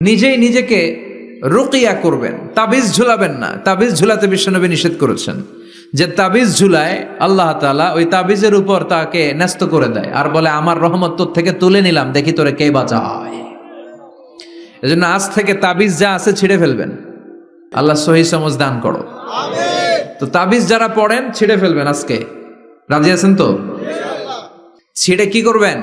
নিজেই নিজেকে রুকিয়া করবেন, তাবিজ ঝুলাবেন না। তাবিজ ঝুলাতে বিশ্বনবী নিষেধ করেছেন, যে তাবিজ ঝুলায় আল্লাহ তাআলা ওই তাবিজের উপর তাকে ন্যস্ত করে দেয় আর বলে আমার রহমত তোর থেকে তুলে নিলাম, দেখি তোরে কে বাঁচায়। এজন্য আজ থেকে তাবিজ যা আছে ছিঁড়ে ফেলবেন। আল্লাহ সহি সমঝ দান করো। তো তাবিজ যারা পড়েন ছিঁড়ে ফেলবেন আজকে। রাজি আছেন তো? ছিঁড়ে কি করবেন?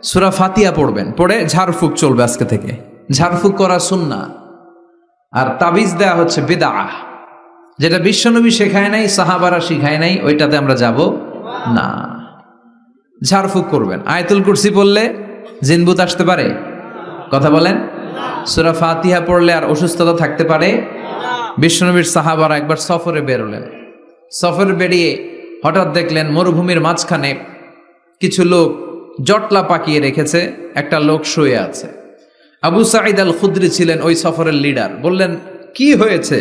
সূরা ফাতিহা পড়বেন, পড়ে ঝাড়ফুঁক চলবে আজকে থেকে। ঝাড়ফুঁক করা সুন্নাহ। আর তাবিজ দেয়া হচ্ছে বিদআহ, যেটা বিশ্বনবী শেখায় নাই, সাহাবারা শিখায় নাই, ওইটাতে আমরা যাব না। ঝাড়ফুঁক করবেন। আয়াতুল কুরসি পড়লে জিনভূত আসতে পারে? কথা বলেন। সূরা ফাতিহা পড়লে আর অসুস্থতা থাকতে পারে? বিশ্বনবীর সাহাবারা একবার সফরে বেরোলেন। সফরে বেরিয়ে হঠাৎ দেখলেন মরুভূমির মাঝখানে কিছু লোক জটলা পাকিয়ে রেখেছে, একটা লোক শুয়ে আছে। আবু সাঈদ আল খুদরি ছিলেন ওই সফরের লিডার। বললেন কি হয়েছে?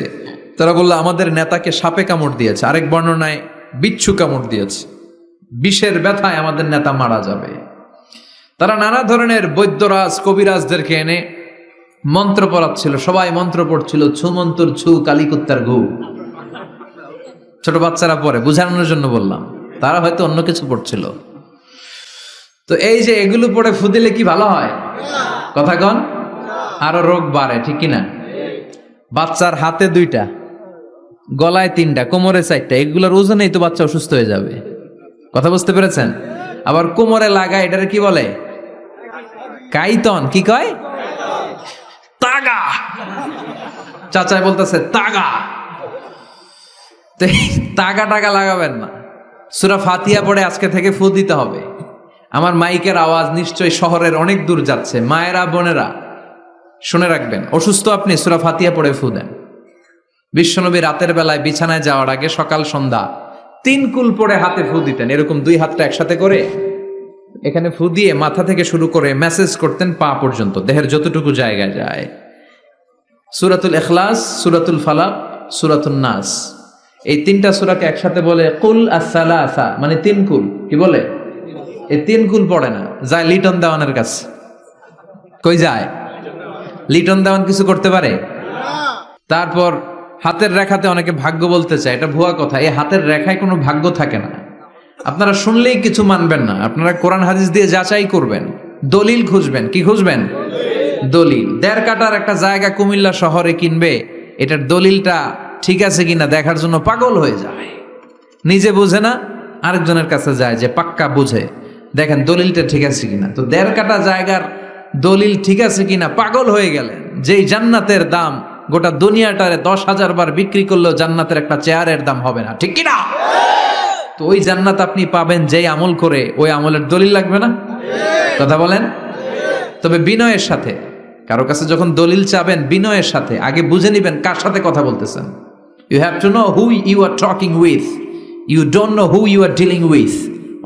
তারা বলল আমাদের নেতাকে সাপে কামড় দিয়েছে, আরেক বর্ণনায় বিচ্ছু কামড় দিয়েছে, বিষের ব্যথায় আমাদের নেতা মারা যাবে। তারা নানা ধরনের বৈদ্যরাজ কবিরাজদেরকে এনে মন্ত্র পড়াচ্ছিল, সবাই মন্ত্র পড়ছিল, ছু মন্তর ছু কালিকুত্তার ঘু। ছোট বাচ্চারা পড়ে, বুঝানোর জন্য বললাম, তারা হয়তো অন্য কিছু পড়ছিল। তো এই যে এগুলো পড়ে ফু দিলে কি ভালো হয়? কথা কন, আরো রোগ বাড়ে, ঠিক কিনা? বাচ্চার হাতে 2টা, গলায় 3টা, কোমরে 4টা, এগুলোর ওজনেই তো বাচ্চা অসুস্থ হয়ে যাবে। কথা বুঝতে পেরেছেন? আবার কোমরে লাগায়, এটারে কি বলে? কাইতন। কি কয়? তাগা। চাচাই বলতেছে তাগা। তাগা টাগা লাগাবেন না। সূরা ফাতিহা পড়ে আজকে থেকে ফু দিতে হবে। আমার মাইকের আওয়াজ নিশ্চয়ই শহরের অনেক দূর যাচ্ছে। মায়েরা বোনেরা শুনে রাখবেন, অসুস্থ আপনি সূরা ফাতিহা পড়ে ফু দেন। বিশ্বনবী রাতের বেলায় বিছানায় যাওয়ার আগে সকাল সন্ধ্যা 3 কুল পড়ে হাতে ফু দিতেন, এরকম 2 হাতটা একসাথে করে এখানে ফু দিয়ে মাথা থেকে শুরু করে মেসেজ করতেন পা পর্যন্ত, দেহের যতটুকু জায়গায় যায়। সূরাতুল ইখলাস, সূরাতুল ফালাক, সূরাতুন নাস, এই 3টা সূরাকে একসাথে বলে কুল আস-সালাসা, মানে 3 কুল। কি বলে? এই 3 কুল পড়ে না, যায় লিটন দেওয়ানের কাছে। কই যায়? লিটন দেওয়ান কিছু করতে পারে? তারপর হাতের রেখাতে অনেকে ভাগ্য বলতে চায়, এটা ভুয়া কথা। এই হাতের রেখায় কোনো ভাগ্য থাকে না। আপনারা শুনলেই কিছু মানবেন না, আপনারা কোরআন হাদিস দিয়ে যাচাই করবেন, দলিল খুঁজবেন। কি খুঁজবেন? দলিল। 1.5 কাঠার একটা জায়গা কুমিল্লা শহরে কিনবে, এটার দলিলটা ঠিক আছে কিনা দেখার জন্য পাগল হয়ে যায়। নিজে বুঝে না, আরেকজনের কাছে যায় যে পাক্কা বুঝে, দেখেন দলিলটা ঠিক আছে কিনা। তো 1.5 কাঠা জায়গার দলিল ঠিক আছে কিনা পাগল হয়ে গেলেন। যেই জান্নাতের দাম গোটা দুনিয়াটারে 10,000 বার বিক্রি করলেও জান্নাতের একটা চেয়ারের দাম হবে না, ঠিক কিনা? তো ওই জান্নাত আপনি পাবেন যেই আমল করে, ওই আমলের দলিল লাগবে না? কথা বলেন। তবে বিনয়ের সাথে, কারো কাছে যখন দলিল চাবেন বিনয়ের সাথে আগে বুঝে নিবেন কার সাথে কথা বলতেছেন। You have to know who you are talking with, you don't know who you are dealing with.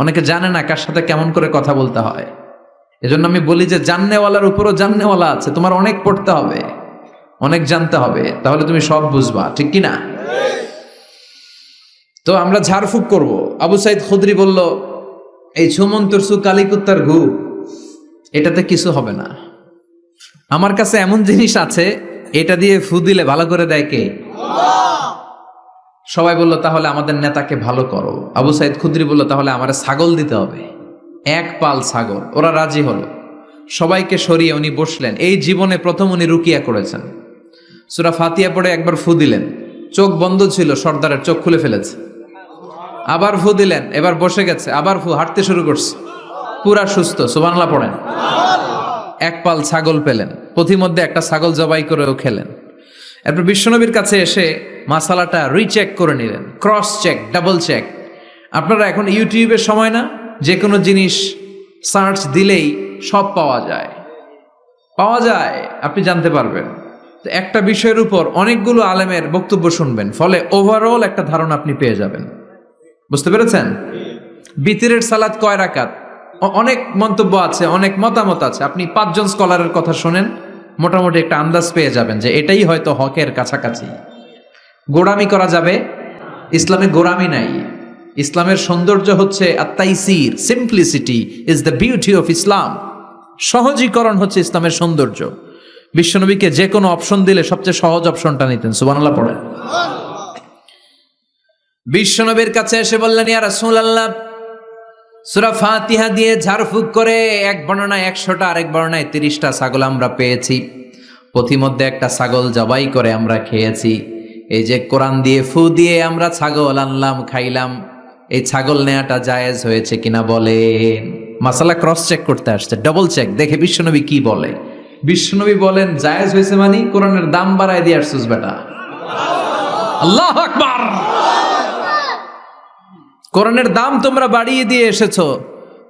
অনেকে জানে না কার সাথে কেমন করে কথা বলতে হয়। এজন্য আমি বলি যে জাননেওয়ালার উপরও জাননেওয়ালা আছে, তোমার অনেক পড়তে হবে, অনেক জানতে হবে, তাহলে তুমি সব বুঝবা, ঠিক কিনা? তো আমরা ঝাড়ফুঁক করব। আবু সাঈদ খুদরি বলল এই ছুমন্তর সু কালিকুত্তার ঘু, এটাতে কিছু হবে না। আমার কাছে এমন জিনিস আছে, এটা দিয়ে ফু দিলে ভালো করে দেয় কে? সবাই বলল তাহলে আমাদের নেতাকে ভালো করো। আবু সাঈদ খুদরি বলল তাহলে আমার ছাগল দিতে হবে, 1 পাল ছাগল। ওরা রাজি হলো। সবাইকে সরিয়ে উনি বসলেন। এই জীবনে প্রথম উনি রুকিয়া করেছেন। সূরা ফাতিহা পড়ে একবার ফু দিলেন, চোখ বন্ধ ছিল, সর্দারের চোখ খুলে ফেলেছে। আবার ফু দিলেন, এবার বসে গেছে, আবার ফু, হাঁটতে শুরু করছে, পুরা সুস্থ। সুবহানাল্লাহ পড়েন। 1 পাল ছাগল পেলেন, পথিমধ্যে একটা ছাগল জবাই করেও খেলেন। এরপর বিশ্বনবীর কাছে এসে মাসালাটা রিচেক করে নিলেন, ক্রস চেক, ডাবল চেক। আপনারা এখন ইউটিউবের সময় না, যে কোনো জিনিস সার্চ দিলেই সব পাওয়া যায়, আপনি জানতে পারবেন। তো একটা বিষয়ের উপর অনেকগুলো আলেমের বক্তব্য শুনবেন, ফলে ওভারঅল একটা ধারণা আপনি পেয়ে যাবেন। বুঝতে পেরেছেন? বিতিরের সালাত কয় রাকাত, অনেক মন্তব্য আছে, অনেক মতামত আছে। আপনি 5 জন স্কলারের কথা শুনেন, মোটামুটি একটা আন্দাজ পেয়ে যাবেন যে এটাই হয়তো হকের কাছাকাছি। গোড়ামি করা যাবে? ইসলামে গোড়ামি নাই। ইসলামের সৌন্দর্য হচ্ছে আত-তাইসির, simplicity is the beauty of Islam. সহজীকরণ হচ্ছে ইসলামের সৌন্দর্য। বিশ্বনবীকে যে কোনো অপশন দিলে সবচেয়ে সহজ অপশনটা নিতেন। সুবহানাল্লাহ পড়েন। বিশ্বনবীর কাছে এসে বললেন, ইয়া রাসূলুল্লাহ, সূরা ফাতিহা দিয়ে ঝাড়ফুঁক করে এক বর্ণনায় 100টা, আরেক বর্ণনায় 30টা ছাগল আমরা পেয়েছি। পথিমধ্যে একটা ছাগল জবাই করে আমরা খেয়েছি। এই যে কোরআন দিয়ে ফু দিয়ে আমরা ছাগল আনলাম, খাইলাম, এই ছাগল নেয়াটা জায়েজ হয়েছে কিনা বলেন। মাসালা ক্রস চেক করতে আসছে, ডবল চেক, দেখে বিশ্বনবী কি বলে। বিশ্বনবী বলেন জায়েজ হয়েছে মানে কোরআনের দাম বাড়ায় দিয়ে আসছিস বেটা। আল্লাহু আকবার। কোরআনের দাম তোমরা বাড়িয়ে দিয়ে এসেছো।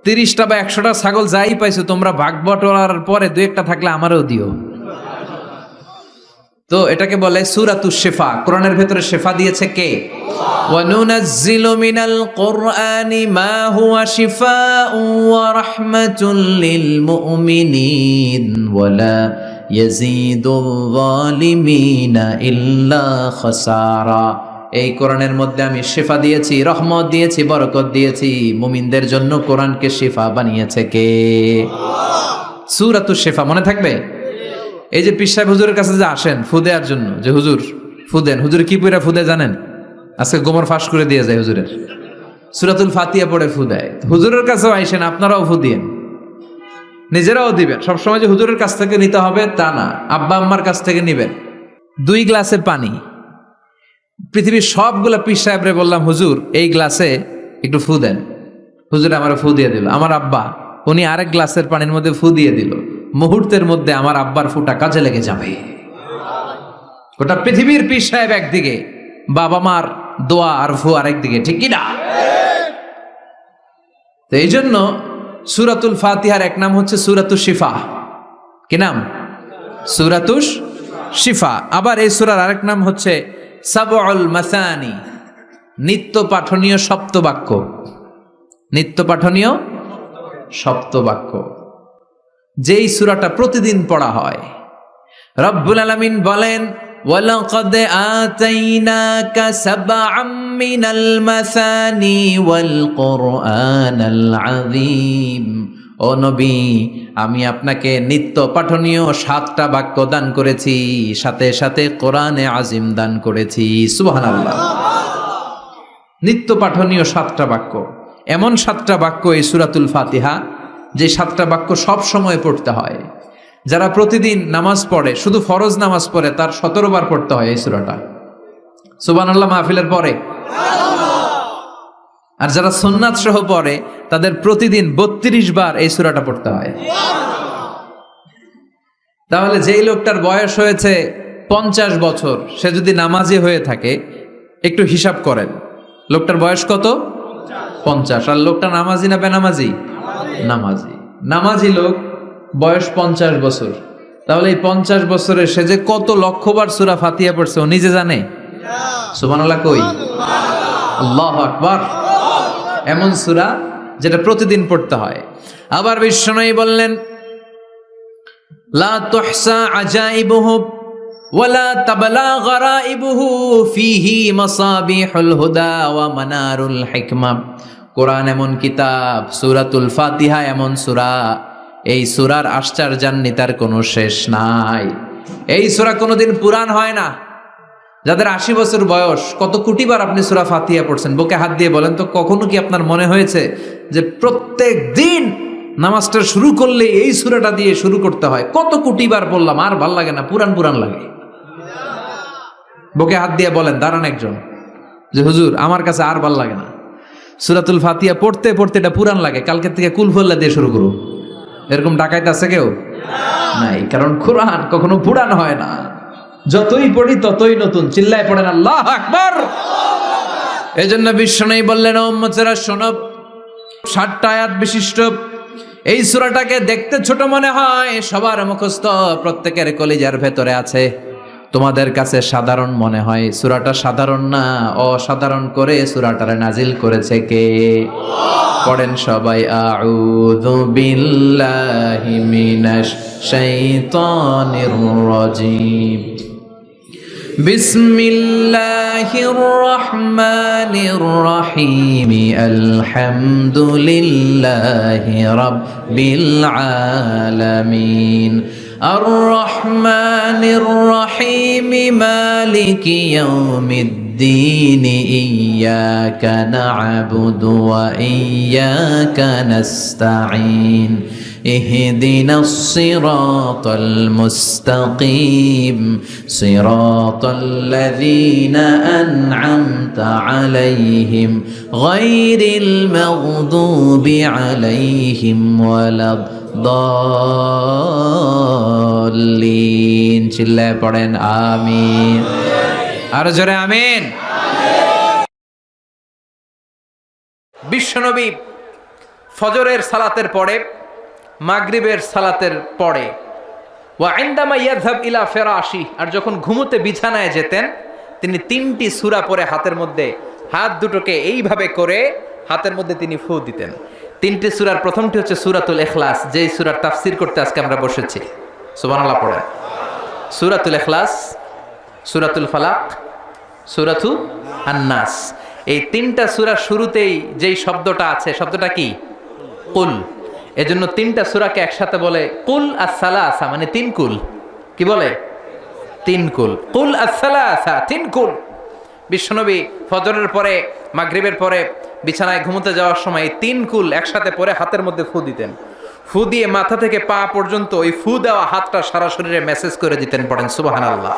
30টা বা 100টা ছাগল যাই পাইছো তোমরা, ভাগ বটোয়ারার পরে 2-1টা থাকলে আমারও দিও। তো এটাকে বলে সূরাতুশ শিফা। কোরআনের ভেতরে শিফা দিয়েছে কে? ওয়া নুনাজ্জিলু মিনাল কুরআনি মা হুয়া শিফাউন ওয়া রাহমাতুল লিল মুমিনিন ওয়া লা ইয়াজিদুল যালিমিনা ইল্লা খাসারা। এই কোরআনের মধ্যে আমি শিফা দিয়েছি, রহমত দিয়েছি, বরকত দিয়েছি। মুমিনদের জন্য কোরআনকে শিফা বানিয়েছে কে? সূরাতুশ শিফা মনে থাকবে? এই যে পীর সাহেব হুজুরের কাছে যে আসেন ফু দেওয়ার জন্য, যে হুজুর ফু দেন, হুজুর কি পড়ে ফু দেয় জানেন? আজকে গোমর ফাঁস করে দিয়ে যায় হুজুরের, সূরাতুল ফাতিহা পড়ে ফু দেয়। হুজুরের কাছেও আইসেন, আপনারাও ফু দিয়েন, নিজেরাও দিবেন। সবসময় যে হুজুরের কাছ থেকে নিতে হবে তা না, আব্বা আম্মার কাছ থেকে নিবেন। 2 গ্লাসে পানি, পৃথিবীর সবগুলা পীর সাহেবরে বললাম হুজুর এই গ্লাসে একটু ফু দেন, হুজুর আমার ফু দিয়ে দিল। আমার আব্বা উনি আরেক গ্লাসের পানির মধ্যে ফু দিয়ে দিল। মুহূর্তের মধ্যে আমার আব্বার ফুটা কাজে লেগে যাবে। গোটা পৃথিবীর পীর সাহেব একদিকে, বাবা মার দোয়া আর ফু আরেক দিকে, ঠিক কি না? তো এই জন্য সূরাতুল ফাতিহার এক নাম হচ্ছে সূরাতুশ শিফা। কি নাম? সূরাতুশ শিফা। আবার এই সূরার আরেক নাম হচ্ছে সাবউল মাসানি, নিত্য পাঠনীয় সপ্তবাক্য। নিত্য পাঠনীয় সপ্তবাক্য, যেই সূরাটা প্রতিদিন পড়া হয়। রব্বুল আলামিন বলেন, ওয়ালাকাদ আতাইনাকা সাবআম মিনাল মাসানি ওয়াল কুরআনাল আযীম। ও নবী, আমি আপনাকে নিত্য পাঠনীয় 7টা বাক্য দান করেছি, সাথে সাথে কোরআনে আজিম দান করেছি। সুবহানাল্লাহ। নিত্য পাঠনীয় 7টা বাক্য, এমন 7টা বাক্য এই সূরাতুল ফাতিহা, যে 7টা বাক্য সব সময় পড়তে হয়। যারা প্রতিদিন নামাজ পড়ে, শুধু ফরজ নামাজ পড়ে, তার 17 বার পড়তে হয় এই সূরাটা। সুবহানাল্লাহ মাহফিলের পরে। আর যারা সুন্নাত সহ পড়ে তাদের প্রতিদিন 32 বার এই সূরাটা পড়তে হয়। তাহলে যেই লোকটার বয়স হয়েছে 50 বছর, সে যদি নামাজি হয়ে থাকে, একটু হিসাব করেন লোকটার বয়স কত? 50। আর লোকটা নামাজি না বেনামাজি? নামাজি। নামাজি লোক বয়স 50 বছর, তাহলে এই 50 বছরে সে যে কত লক্ষবার সূরা ফাতিহা পড়ছে ও নিজে জানে? সুবহানাল্লাহ কই? আল্লাহু আকবার। এমন সূরা যেটা প্রতিদিন পড়তে হয়। আবার বিশ্বনবী বললেন, লা তুহসা আজাইবুহু ওয়ালা তাবলা গরাইবুহু ফিহি মাসাবিহুল হুদা ওয়া মানারুল হিকমা। কোরআন এমন কিতাব, সূরাতুল ফাতিহা এমন সূরা, এই সূরার আশ্চর্যান্বিতার কোনো শেষ নাই। এই সূরা কোনোদিন পুরান হয় না। যাদের 80 বছর বয়স, কত কোটিবার আপনি সূরা ফাতিহা পড়ছেন? বুকে হাত দিয়ে বলেন তো, কখনো কি আপনার মনে হয়েছে যে প্রত্যেক দিন নামাজটা শুরু করলে এই সূরাটা দিয়ে শুরু করতে হয়? কত কোটিবার বললাম, আর ভাল লাগে না, পুরান পুরান লাগে। বুকে হাত দিয়ে বলেন, দাঁড়ান একজন, যে হুজুর আমার কাছে আর ভাল লাগে না, সূরাতুল ফাতিহা পড়তে পড়তে এটা পুরান লাগে, কালকে থেকে কুলহুল্লাহ দিয়ে শুরু করো। এরকম ডাকাইতে আছে কেউ? নাই। কারণ কোরআন কখনো পুরান হয় না, যতই পড়ি ততই নতুন। চিল্লায় পড়েন আল্লাহু আকবার। এজন্য বিশ্বনবী বললেন, ও উম্মতেরা শোনো, 60টা আয়াত বিশিষ্ট এই সূরাটাকে দেখতে ছোট মনে হয়, সবার মুখস্থ, প্রত্যেকের কলিজার ভেতরে আছে। তোমাদের কাছে সাধারণ মনে হয়, সূরাটা সাধারণ না, অসাধারণ করে সূরাটারে নাজিল করেছে কে? পড়েন সবাই, আউযু বিল্লাহি মিনাশ শাইতানির রাজীম। বিসমিল্লাহির রহমানির রহিম। আলহামদুলিল্লাহি রাব্বিল আলামিন। আর রহমানির রহিম মালিকি ইয়াউমিদ্দিন ইয়্যাকা না'বুদু ওয়া ইয়্যাকা নাস্তাঈন اهدنا الصراط المستقيم صراط الذين أنعمت عليهم غير المغضوب عليهم ولا الضالين চিল্লায়ে পড়েন আমিন আর জোরে আমিন বিশ্বনবী ফজরের সালাতের পরে মাগরিবের সালাতের পরে ওয়া ইনদামা ইয়াযহাব ইলা ফিরাশি আর যখন ঘুমোতে বিছানায় যেতেন তিনি তিনটি সূরা পড়ে হাতের মধ্যে হাত দুটোকে এইভাবে করে হাতের মধ্যে তিনি ফু দিতেন। তিনটি সূরার প্রথমটি হচ্ছে সূরাতুল ইখলাস, যেই সূরার তাফসীর করতে আজকে আমরা বসেছি। সুবহানাল্লাহ পড়েন। সূরাতুল ইখলাস, সূরাতুল ফালাক, সূরাতু আন-নাস। এই তিনটা সূরার শুরুতেই যেই শব্দটা আছে, শব্দটা কি? কুল। এজন্য তিনটা সূরাকে একসাথে বলে কুল আস-সালাসা, মানে তিন কুল। কি বলে? তিন কুল। কুল আস-সালাসা, তিন কুল। বিশ্বনবী ফজরের পরে মাগরিবের পরে বিছানায় ঘুমোতে যাওয়ার সময় এই তিন কুল একসাথে পরে হাতের মধ্যে ফু দিতেন। ফু দিয়ে মাথা থেকে পা পর্যন্ত ওই ফু দেওয়া হাতটা সারা শরীরে মেসেজ করে দিতেন। পড়েন সুবহানাল্লাহ।